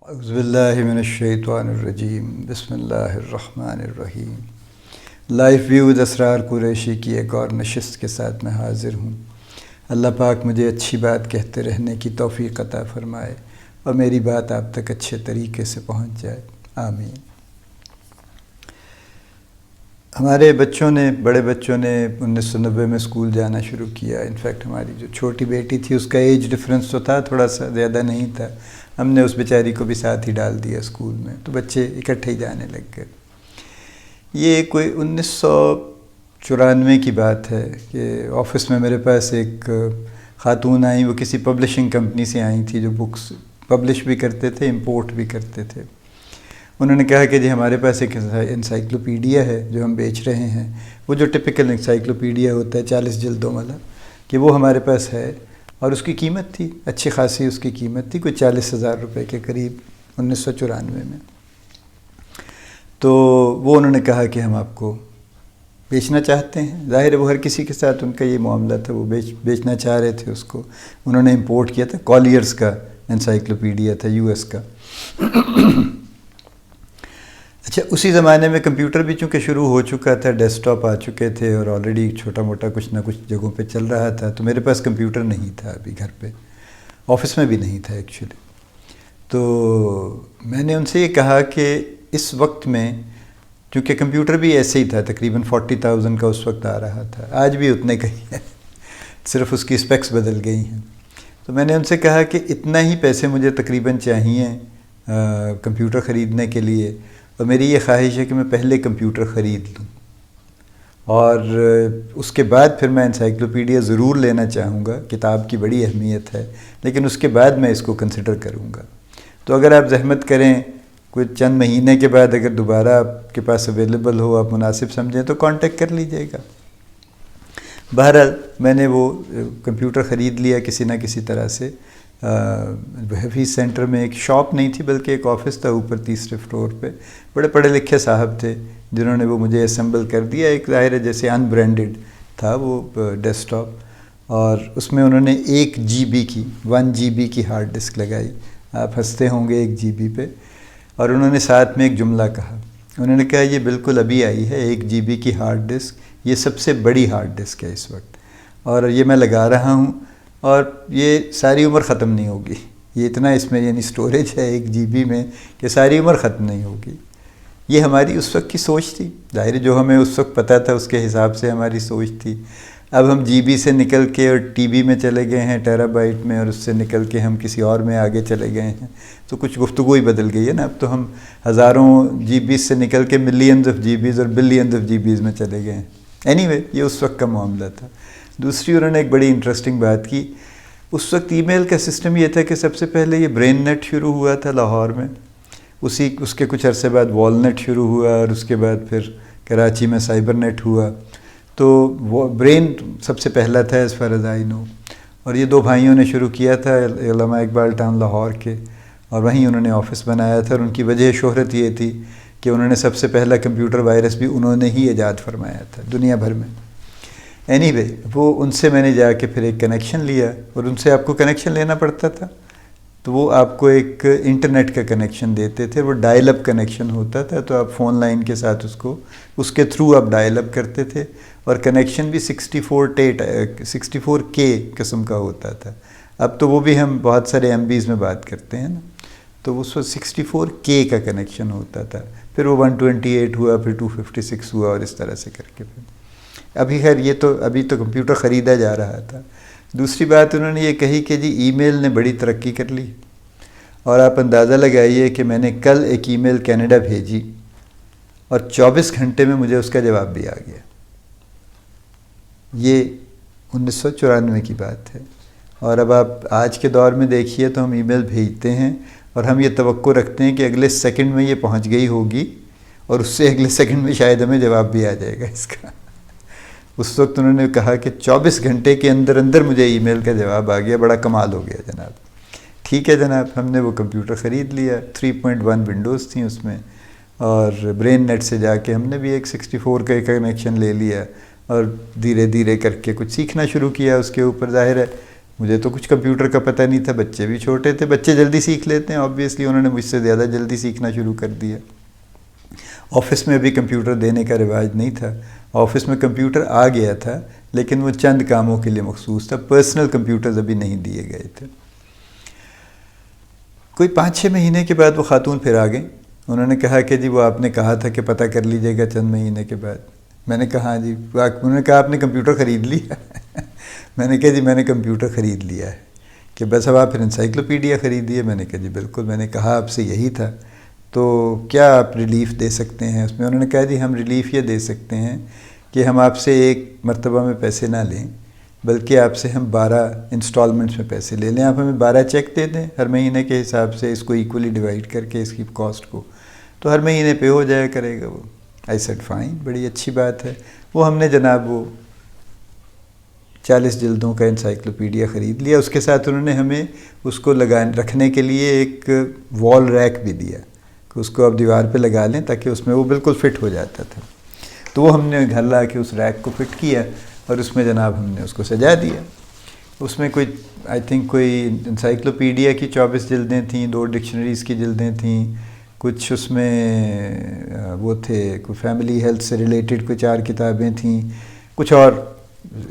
اعوذ باللہ من الشیطان الرجیم، بسم اللہ الرحمن الرحیم۔ لائف ویوز اسرار قریشی کی ایک اور نشست کے ساتھ میں حاضر ہوں۔ اللہ پاک مجھے اچھی بات کہتے رہنے کی توفیق عطا فرمائے اور میری بات آپ تک اچھے طریقے سے پہنچ جائے، آمین۔ ہمارے بڑے بچوں نے 1990 میں اسکول جانا شروع کیا۔ انفیکٹ ہماری جو چھوٹی بیٹی تھی اس کا ایج ڈفرینس تو تھا، تھوڑا سا زیادہ نہیں تھا، ہم نے اس بیچاری کو بھی ساتھ ہی ڈال دیا اسکول میں، تو بچے اکٹھے ہی جانے لگ گئے۔ یہ کوئی 1994 کی بات ہے کہ آفس میں میرے پاس ایک خاتون آئیں، وہ کسی پبلشنگ کمپنی سے آئی تھی جو بکس پبلش بھی کرتے تھے، امپورٹ بھی کرتے تھے۔ انہوں نے کہا کہ جی ہمارے پاس ایک انسائکلوپیڈیا ہے جو ہم بیچ رہے ہیں، وہ جو ٹپیکل انسائکلوپیڈیا ہوتا ہے 40 جلدوں والا، کہ وہ ہمارے پاس ہے، اور اس کی قیمت تھی اچھی خاصی، اس کی قیمت تھی کوئی 40,000 روپے کے قریب 1994 میں۔ تو وہ انہوں نے کہا کہ ہم آپ کو بیچنا چاہتے ہیں۔ ظاہر ہے وہ ہر کسی کے ساتھ ان کا یہ معاملہ تھا، وہ بیچنا چاہ رہے تھے اس کو۔ انہوں نے امپورٹ کیا تھا، کالیئرز کا انسائکلوپیڈیا تھا، US کا۔ اچھا، اسی زمانے میں کمپیوٹر بھی چونکہ شروع ہو چکا تھا، ڈیسک ٹاپ آ چکے تھے، اور آلریڈی چھوٹا موٹا کچھ نہ کچھ جگہوں پہ چل رہا تھا، تو میرے پاس کمپیوٹر نہیں تھا ابھی گھر پہ، آفس میں بھی نہیں تھا ایکچولی۔ تو میں نے ان سے یہ کہا کہ اس وقت میں، چونکہ کمپیوٹر بھی ایسے ہی تھا، تقریباً 40,000 کا اس وقت آ رہا تھا، آج بھی اتنے کا ہی ہے، صرف اس کی اسپیکس بدل گئی ہیں۔ تو میں نے ان سے کہا کہ اتنا ہی پیسے مجھے تقریباً چاہیے کمپیوٹر خریدنے کے لیے، اور میری یہ خواہش ہے کہ میں پہلے کمپیوٹر خرید لوں، اور اس کے بعد پھر میں انسائکلوپیڈیا ضرور لینا چاہوں گا، کتاب کی بڑی اہمیت ہے، لیکن اس کے بعد میں اس کو کنسیڈر کروں گا۔ تو اگر آپ زحمت کریں، کوئی چند مہینے کے بعد اگر دوبارہ آپ کے پاس اویلیبل ہو، آپ مناسب سمجھیں تو کانٹیکٹ کر لیجئے گا۔ بہرحال میں نے وہ کمپیوٹر خرید لیا کسی نہ کسی طرح سے۔ حفیظ سینٹر میں ایک شاپ نہیں تھی بلکہ ایک آفس تھا اوپر 3رے فلور پہ، بڑے پڑھے لکھے صاحب تھے جنہوں نے وہ مجھے اسمبل کر دیا۔ ایک ظاہر ہے جیسے ان برانڈڈ تھا وہ ڈیسک ٹاپ، اور اس میں انہوں نے 1 GB کی 1 GB کی ہارڈ ڈسک لگائی۔ آپ ہنستے ہوں گے 1 GB پہ، اور انہوں نے ساتھ میں ایک جملہ کہا، انہوں نے کہا یہ بالکل ابھی آئی ہے 1 GB کی ہارڈ ڈسک، یہ سب سے بڑی ہارڈ ڈسک ہے اس وقت، اور یہ میں لگا رہا ہوں اور یہ ساری عمر ختم نہیں ہوگی، یہ اتنا اس میں یعنی سٹوریج ہے 1 GB میں کہ ساری عمر ختم نہیں ہوگی۔ یہ ہماری اس وقت کی سوچ تھی، ظاہر جو ہمیں اس وقت پتہ تھا اس کے حساب سے ہماری سوچ تھی۔ اب ہم GB سے نکل کے اور TB میں چلے گئے ہیں، ٹیرا بائٹ میں، اور اس سے نکل کے ہم کسی اور میں آگے چلے گئے ہیں، تو کچھ گفتگو ہی بدل گئی ہے نا۔ اب تو ہم ہزاروں GB سے نکل کے ملینز آف GBs اور بلینز آف GBs میں چلے گئے ہیں۔ اینی وے، یہ اس وقت کا معاملہ تھا۔ دوسری انہوں نے ایک بڑی انٹرسٹنگ بات کی، اس وقت ای میل کا سسٹم یہ تھا کہ سب سے پہلے یہ برین نیٹ شروع ہوا تھا لاہور میں، اس کے کچھ عرصے بعد وال نیٹ شروع ہوا، اور اس کے بعد پھر کراچی میں سائبر نیٹ ہوا۔ تو وہ برین سب سے پہلا تھا ایز فار ایز آئی نو، اور یہ 2 بھائیوں نے شروع کیا تھا علامہ اقبال ٹاؤن لاہور کے، اور وہیں انہوں نے آفس بنایا تھا، اور ان کی وجہ شہرت یہ تھی کہ انہوں نے سب سے پہلا کمپیوٹر وائرس بھی انہوں نے ہی ایجاد فرمایا تھا دنیا بھر میں۔ اینی وے، وہ ان سے میں نے جا کے پھر ایک کنیکشن لیا، اور ان سے آپ کو کنیکشن لینا پڑتا تھا، تو وہ آپ کو ایک انٹرنیٹ کا کنیکشن دیتے تھے، وہ ڈائل اپ کنیکشن ہوتا تھا، تو آپ فون لائن کے ساتھ اس کے تھرو آپ ڈائل اپ کرتے تھے، اور کنیکشن بھی 64K قسم کا ہوتا تھا۔ اب تو وہ بھی ہم بہت سارے MBs میں بات کرتے ہیں نا، تو اس وقت 64K کا کنیکشن ہوتا تھا، پھر وہ 128 ہوا، پھر 256 ہوا، اور اس طرح سے کر کے پھر ابھی خیر ابھی تو کمپیوٹر خریدا جا رہا تھا۔ دوسری بات انہوں نے یہ کہی کہ جی ای میل نے بڑی ترقی کر لی، اور آپ اندازہ لگائیے کہ میں نے کل ایک ای میل کینیڈا بھیجی، اور 24 گھنٹے میں مجھے اس کا جواب بھی آ گیا۔ یہ 1994 کی بات ہے، اور اب آپ آج کے دور میں دیکھیے تو ہم ای میل بھیجتے ہیں اور ہم یہ توقع رکھتے ہیں کہ اگلے سیکنڈ میں یہ پہنچ گئی ہوگی، اور اس سے اگلے سیکنڈ میں شاید ہمیں جواب بھی آ جائے گا اس کا۔ اس وقت انہوں نے کہا کہ 24 گھنٹے کے اندر مجھے ای میل کا جواب آ گیا، بڑا کمال ہو گیا جناب۔ ٹھیک ہے جناب، ہم نے وہ کمپیوٹر خرید لیا، 3.1 ونڈوز تھیں اس میں، اور برین نیٹ سے جا کے ہم نے بھی ایک 64 کا کنیکشن لے لیا، اور دھیرے دھیرے کر کے کچھ سیکھنا شروع کیا اس کے اوپر۔ ظاہر ہے مجھے تو کچھ کمپیوٹر کا پتہ نہیں تھا، بچے بھی چھوٹے تھے، بچے جلدی سیکھ لیتے ہیں آبویسلی، انہوں نے مجھ سے زیادہ جلدی سیکھنا شروع کر دیا۔ آفس میں ابھی کمپیوٹر دینے کا رواج نہیں تھا، آفس میں کمپیوٹر آ گیا تھا لیکن وہ چند کاموں کے لیے مخصوص تھا، پرسنل کمپیوٹرز ابھی نہیں دیے گئے تھے۔ کوئی 5-6 مہینے کے بعد وہ خاتون پھر آ گئیں، انہوں نے کہا کہ جی وہ آپ نے کہا تھا کہ پتہ کر لیجئے گا چند مہینے کے بعد۔ میں نے کہا ہاں جی، انہوں نے کہا آپ نے کمپیوٹر خرید لیا؟ میں نے کہا جی میں نے کمپیوٹر خرید لیا ہے، کہ بس اب آپ پھر انسائکلوپیڈیا خریدیے؟ میں نے کہا جی بالکل، میں نے کہا آپ سے یہی تھا، تو کیا آپ ریلیف دے سکتے ہیں اس میں؟ انہوں نے کہا جی ہم ریلیف یہ دے سکتے ہیں کہ ہم آپ سے ایک مرتبہ میں پیسے نہ لیں، بلکہ آپ سے ہم 12 انسٹالمنٹس میں پیسے لے لیں، آپ ہمیں 12 چیک دے دیں ہر مہینے کے حساب سے، اس کو ایکولی ڈیوائڈ کر کے اس کی کاسٹ کو، تو ہر مہینے پے ہو جایا کرے گا وہ۔ آئی سیڈ فائن، بڑی اچھی بات ہے۔ وہ ہم نے جناب وہ 40 جلدوں کا انسائکلوپیڈیا خرید لیا، اس کے ساتھ انہوں نے ہمیں اس کو رکھنے کے لیے ایک وال ریک بھی دیا کہ اس کو آپ دیوار پہ لگا لیں تاکہ اس میں وہ بالکل فٹ ہو جاتا تھا۔ تو وہ ہم نے گھر لا کے اس ریک کو فٹ کیا اور اس میں جناب ہم نے اس کو سجا دیا۔ اس میں کوئی آئی تھنک کوئی انسائکلوپیڈیا کی 24 جلدیں تھیں، 2 ڈکشنریز کی جلدیں تھیں، کچھ اس میں وہ تھے کوئی فیملی ہیلتھ سے ریلیٹڈ کوئی 4 کتابیں تھیں، کچھ اور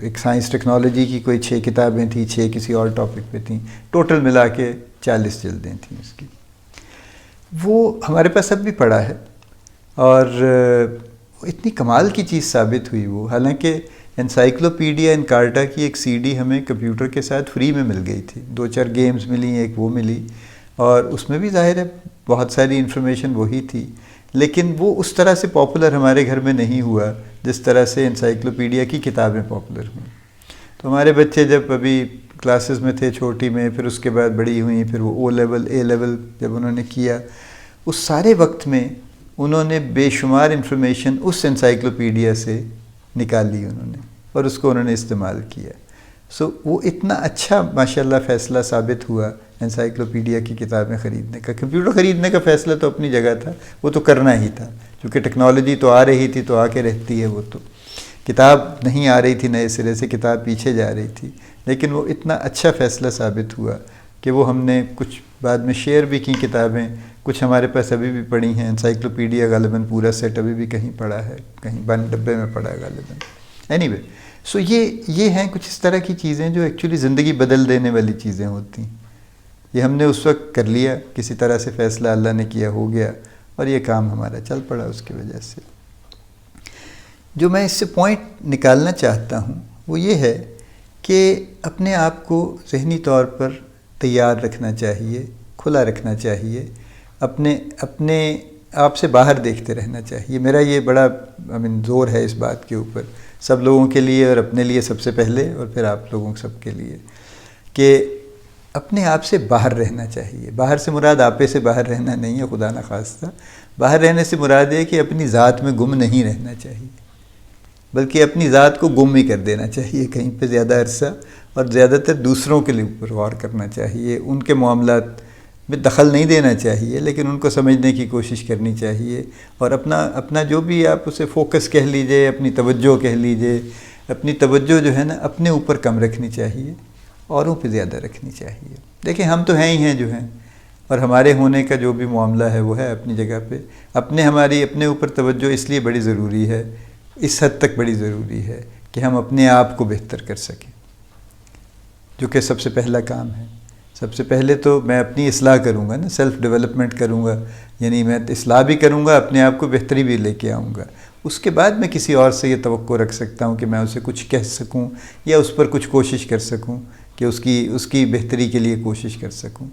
ایک سائنس ٹیکنالوجی کی کوئی 6 کتابیں تھیں، 6 کسی اور ٹاپک پہ تھیں، ٹوٹل ملا کے 40 جلدیں تھیں اس کی۔ وہ ہمارے پاس اب بھی پڑا ہے، اور اتنی کمال کی چیز ثابت ہوئی وہ، حالانکہ انسائکلوپیڈیا انکارٹا کی ایک سی ڈی ہمیں کمپیوٹر کے ساتھ فری میں مل گئی تھی، 2-4 گیمز ملی، ایک وہ ملی، اور اس میں بھی ظاہر ہے بہت ساری انفارمیشن وہی تھی، لیکن وہ اس طرح سے پاپولر ہمارے گھر میں نہیں ہوا جس طرح سے انسائکلوپیڈیا کی کتابیں پاپولر ہوئیں۔ تو ہمارے بچے جب ابھی کلاسز میں تھے چھوٹی میں، پھر اس کے بعد بڑی ہوئیں، پھر وہ او لیول اے لیول جب انہوں نے کیا، اس سارے وقت میں انہوں نے بے شمار انفارمیشن اس انسائکلوپیڈیا سے نکال لی انہوں نے، اور اس کو انہوں نے استعمال کیا۔ سو وہ اتنا اچھا ماشاءاللہ فیصلہ ثابت ہوا انسائکلوپیڈیا کی کتابیں خریدنے کا۔ کمپیوٹر خریدنے کا فیصلہ تو اپنی جگہ تھا، وہ تو کرنا ہی تھا، کیونکہ ٹیکنالوجی تو آ رہی تھی، تو آ کے رہتی ہے، وہ تو کتاب نہیں آ رہی تھی نئے سرے سے، کتاب پیچھے جا رہی تھی، لیکن وہ اتنا اچھا فیصلہ ثابت ہوا کہ وہ ہم نے کچھ بعد میں شیئر بھی کی کتابیں، کچھ ہمارے پاس ابھی بھی پڑی ہیں۔ انسائکلوپیڈیا غالباً پورا سیٹ ابھی بھی کہیں پڑا ہے، کہیں بند ڈبے میں پڑا ہے غالباً۔ اینی وے، سو یہ ہیں کچھ اس طرح کی چیزیں جو ایکچولی زندگی بدل دینے والی چیزیں ہوتی ہیں۔ یہ ہم نے اس وقت کر لیا، کسی طرح سے فیصلہ اللہ نے کیا، ہو گیا، اور یہ کام ہمارا چل پڑا اس کی وجہ سے۔ جو میں اس سے پوائنٹ نکالنا چاہتا ہوں وہ یہ ہے کہ اپنے آپ کو ذہنی طور پر تیار رکھنا چاہیے، کھلا رکھنا چاہیے، اپنے آپ سے باہر دیکھتے رہنا چاہیے۔ میرا یہ بڑا زور ہے اس بات کے اوپر، سب لوگوں کے لیے اور اپنے لیے سب سے پہلے، اور پھر آپ لوگوں سب کے لیے، کہ اپنے آپ سے باہر رہنا چاہیے۔ باہر سے مراد آپے سے باہر رہنا نہیں ہے، خدا نخواستہ۔ باہر رہنے سے مراد ہے کہ اپنی ذات میں گم نہیں رہنا چاہیے، بلکہ اپنی ذات کو گم ہی کر دینا چاہیے کہیں پہ زیادہ عرصہ، اور زیادہ تر دوسروں کے اوپر غور کرنا چاہیے، ان کے معاملات میں دخل نہیں دینا چاہیے، لیکن ان کو سمجھنے کی کوشش کرنی چاہیے، اور اپنا جو بھی آپ اسے فوکس کہہ لیجئے، اپنی توجہ کہہ لیجئے، اپنی توجہ جو ہے نا اپنے اوپر کم رکھنی چاہیے، اوروں پہ زیادہ رکھنی چاہیے۔ دیکھیں ہم تو ہیں ہی ہیں جو ہیں، اور ہمارے ہونے کا جو بھی معاملہ ہے وہ ہے اپنی جگہ پہ۔ ہماری اپنے اوپر توجہ اس لیے بڑی ضروری ہے، اس حد تک بڑی ضروری ہے کہ ہم اپنے آپ کو بہتر کر سکیں، جو کہ سب سے پہلا کام ہے۔ سب سے پہلے تو میں اپنی اصلاح کروں گا نا، سیلف ڈیولپمنٹ کروں گا، یعنی میں اصلاح بھی کروں گا، اپنے آپ کو بہتری بھی لے کے آؤں گا۔ اس کے بعد میں کسی اور سے یہ توقع رکھ سکتا ہوں کہ میں اسے کچھ کہہ سکوں یا اس پر کچھ کوشش کر سکوں، کہ اس کی بہتری کے لیے کوشش کر سکوں۔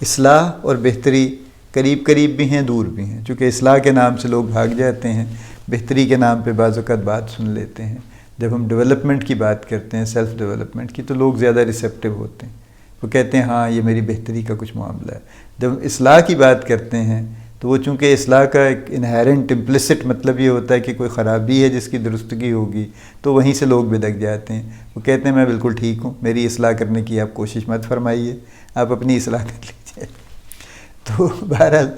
اصلاح اور بہتری قریب قریب بھی ہیں، دور بھی ہیں، چونکہ اصلاح کے نام سے لوگ بھاگ جاتے ہیں، بہتری کے نام پہ بعض اوقات بات سن لیتے ہیں۔ جب ہم ڈیولپمنٹ کی بات کرتے ہیں، سیلف ڈیولپمنٹ کی، تو لوگ زیادہ ریسیپٹیو ہوتے ہیں، وہ کہتے ہیں ہاں یہ میری بہتری کا کچھ معاملہ ہے۔ جب ہم اصلاح کی بات کرتے ہیں تو وہ چونکہ اصلاح کا ایک انہیرنٹ امپلیسٹ مطلب یہ ہوتا ہے کہ کوئی خرابی ہے جس کی درستگی ہوگی، تو وہیں سے لوگ بدک جاتے ہیں، وہ کہتے ہیں میں بالکل ٹھیک ہوں، میری اصلاح کرنے کی آپ کوشش مت فرمائیے، آپ اپنی اصلاح کر لیجیے۔ تو بہرحال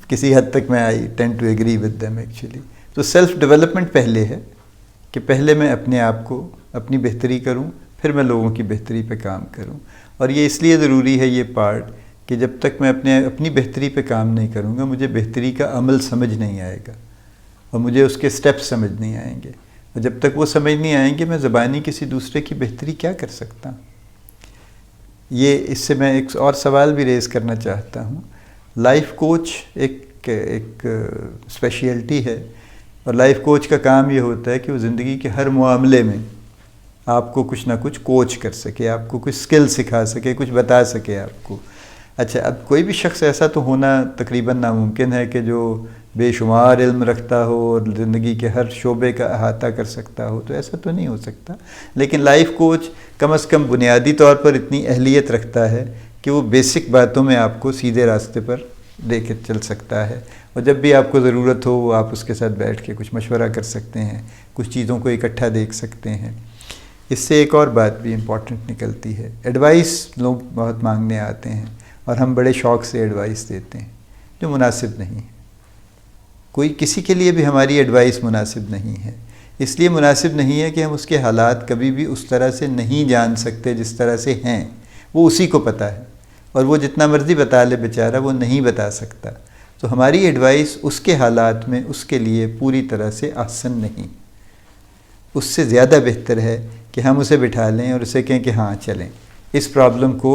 کسی حد تک میں I tend to agree with them actually. تو سیلف ڈیولپمنٹ پہلے ہے کہ پہلے میں اپنے آپ کو اپنی بہتری کروں، پھر میں لوگوں کی بہتری پہ کام کروں، اور یہ اس لیے ضروری ہے یہ پارٹ کہ جب تک میں اپنی بہتری پہ کام نہیں کروں گا مجھے بہتری کا عمل سمجھ نہیں آئے گا اور مجھے اس کے سٹیپس سمجھ نہیں آئیں گے، اور جب تک وہ سمجھ نہیں آئیں گے میں زبانی کسی دوسرے کی بہتری کیا کر سکتا ہوں۔ یہ اس سے میں ایک اور سوال بھی ریز کرنا چاہتا ہوں۔ لائف کوچ ایک اسپیشلٹی ہے، اور لائف کوچ کا کام یہ ہوتا ہے کہ وہ زندگی کے ہر معاملے میں آپ کو کچھ نہ کچھ کوچ کر سکے، آپ کو کچھ سکل سکھا سکے، کچھ بتا سکے آپ کو۔ اچھا، اب کوئی بھی شخص ایسا تو ہونا تقریباً ناممکن ہے کہ جو بے شمار علم رکھتا ہو اور زندگی کے ہر شعبے کا احاطہ کر سکتا ہو، تو ایسا تو نہیں ہو سکتا، لیکن لائف کوچ کم از کم بنیادی طور پر اتنی اہلیت رکھتا ہے کہ وہ بیسک باتوں میں آپ کو سیدھے راستے پر لے کے چل سکتا ہے، اور جب بھی آپ کو ضرورت ہو وہ آپ اس کے ساتھ بیٹھ کے کچھ مشورہ کر سکتے ہیں، کچھ چیزوں کو اکٹھا دیکھ سکتے ہیں۔ اس سے ایک اور بات بھی امپورٹنٹ نکلتی ہے، ایڈوائس لوگ بہت مانگنے آتے ہیں اور ہم بڑے شوق سے ایڈوائس دیتے ہیں جو مناسب نہیں ہے۔ کوئی کسی کے لیے بھی ہماری ایڈوائس مناسب نہیں ہے، اس لیے مناسب نہیں ہے کہ ہم اس کے حالات کبھی بھی اس طرح سے نہیں جان سکتے جس طرح سے ہیں، وہ اسی کو پتہ ہے، اور وہ جتنا مرضی بتا لے بیچارہ وہ نہیں بتا سکتا۔ تو ہماری ایڈوائس اس کے حالات میں اس کے لیے پوری طرح سے آسن نہیں، اس سے زیادہ بہتر ہے کہ ہم اسے بٹھا لیں اور اسے کہیں کہ ہاں چلیں اس پرابلم کو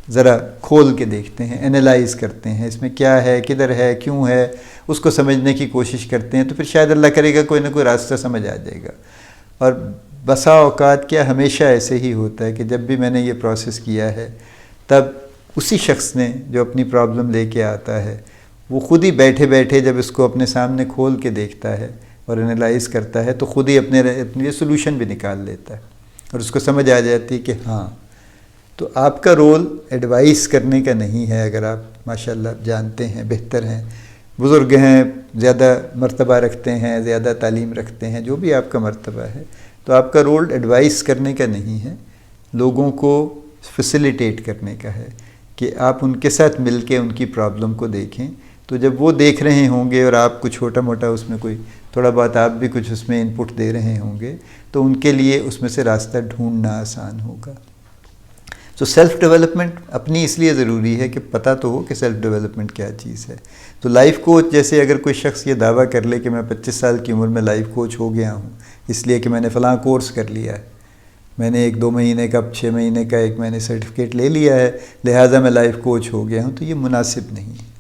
ذرا کھول کے دیکھتے ہیں، انالائز کرتے ہیں، اس میں کیا ہے، کدھر ہے، کیوں ہے، اس کو سمجھنے کی کوشش کرتے ہیں، تو پھر شاید اللہ کرے گا کوئی نہ کوئی راستہ سمجھ آ جائے گا۔ اور بسا اوقات کیا ہمیشہ ایسے ہی ہوتا ہے کہ جب بھی میں نے یہ پروسیس کیا ہے تب اسی شخص نے جو اپنی پرابلم لے کے آتا ہے وہ خود ہی بیٹھے بیٹھے جب اس کو اپنے سامنے کھول کے دیکھتا ہے اور انالائز کرتا ہے تو خود ہی اپنے لیے سولوشن بھی نکال لیتا ہے، اور اس کو سمجھ آ جاتی ہے کہ ہاں۔ تو آپ کا رول ایڈوائس کرنے کا نہیں ہے، اگر آپ ماشاءاللہ جانتے ہیں، بہتر ہیں، بزرگ ہیں، زیادہ مرتبہ رکھتے ہیں، زیادہ تعلیم رکھتے ہیں، جو بھی آپ کا مرتبہ ہے، تو آپ کا رول ایڈوائس کرنے کا نہیں ہے، لوگوں کو فیسیلیٹیٹ کرنے کا ہے کہ آپ ان کے ساتھ مل کے ان کی پرابلم کو دیکھیں۔ تو جب وہ دیکھ رہے ہوں گے اور آپ کو چھوٹا موٹا اس میں کوئی تھوڑا بہت آپ بھی کچھ اس میں انپٹ دے رہے ہوں گے تو ان کے لیے اس میں سے راستہ ڈھونڈنا آسان ہوگا۔ تو سیلف ڈیولپمنٹ اپنی اس لیے ضروری ہے کہ پتہ تو ہو کہ سیلف ڈیولپمنٹ کیا چیز ہے۔ تو لائف کوچ جیسے اگر کوئی شخص یہ دعویٰ کر لے کہ میں 25 سال کی عمر میں لائف کوچ ہو گیا ہوں اس لیے کہ میں نے فلاں کورس کر لیا ہے، میں نے 1-2 مہینے کا 6 مہینے کا ایک میں نے سرٹیفکیٹ لے لیا ہے لہٰذا میں لائف کوچ ہو گیا ہوں، تو یہ مناسب نہیں ہے۔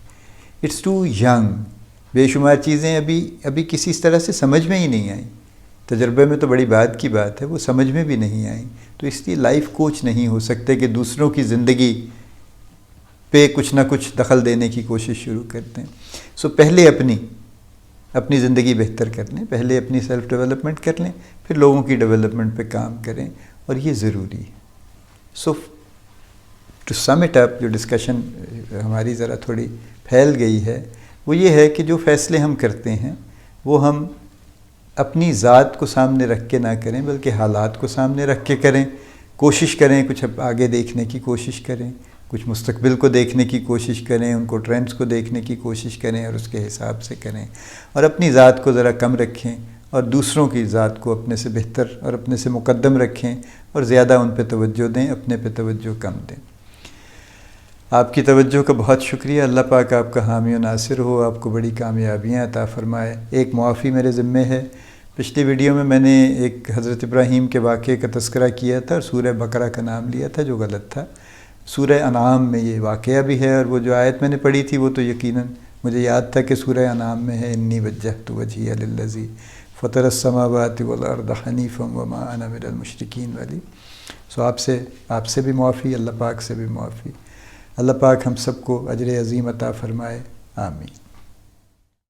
اٹس ٹو ینگ، بے شمار چیزیں ابھی کسی اس طرح سے سمجھ میں ہی نہیں آئیں، تجربے میں تو بڑی بات کی بات ہے، وہ سمجھ میں بھی نہیں آئیں، تو اس لیے لائف کوچ نہیں ہو سکتے کہ دوسروں کی زندگی پہ کچھ نہ کچھ دخل دینے کی کوشش شروع کرتے ہیں۔ سو پہلے اپنی زندگی بہتر کر لیں، پہلے اپنی سیلف ڈیولپمنٹ کر لیں، پھر لوگوں کی ڈیولپمنٹ پہ کام کریں، اور یہ ضروری ہے۔ سو ٹو سم اٹ اپ، جو ڈسکشن ہماری ذرا تھوڑی پھیل گئی ہے، وہ یہ ہے کہ جو فیصلے ہم کرتے ہیں وہ ہم اپنی ذات کو سامنے رکھ کے نہ کریں بلکہ حالات کو سامنے رکھ کے کریں، کوشش کریں کچھ آگے دیکھنے کی کوشش کریں، کچھ مستقبل کو دیکھنے کی کوشش کریں، ان کو ٹرینڈز کو دیکھنے کی کوشش کریں اور اس کے حساب سے کریں، اور اپنی ذات کو ذرا کم رکھیں اور دوسروں کی ذات کو اپنے سے بہتر اور اپنے سے مقدم رکھیں، اور زیادہ ان پہ توجہ دیں، اپنے پہ توجہ کم دیں۔ آپ کی توجہ کا بہت شکریہ، اللہ پاک آپ کا حامی و ناصر ہو، آپ کو بڑی کامیابیاں عطا فرمائے۔ ایک معافی میرے ذمے ہے، پچھلی ویڈیو میں نے ایک حضرت ابراہیم کے واقعے کا تذکرہ کیا تھا اور سورہ بقرہ کا نام لیا تھا جو غلط تھا۔ سورہ انعام میں یہ واقعہ بھی ہے، اور وہ جو آیت میں نے پڑھی تھی وہ تو یقیناً مجھے یاد تھا کہ سورہ انعام میں ہے، انی وجہت وجہی للذی فطر السماوات والارض حنیفا وما انا من المشرکین والی۔ سو آپ سے بھی معافی، اللہ پاک سے بھی معافی۔ اللہ پاک ہم سب کو اجر عظیم عطا فرمائے، آمین۔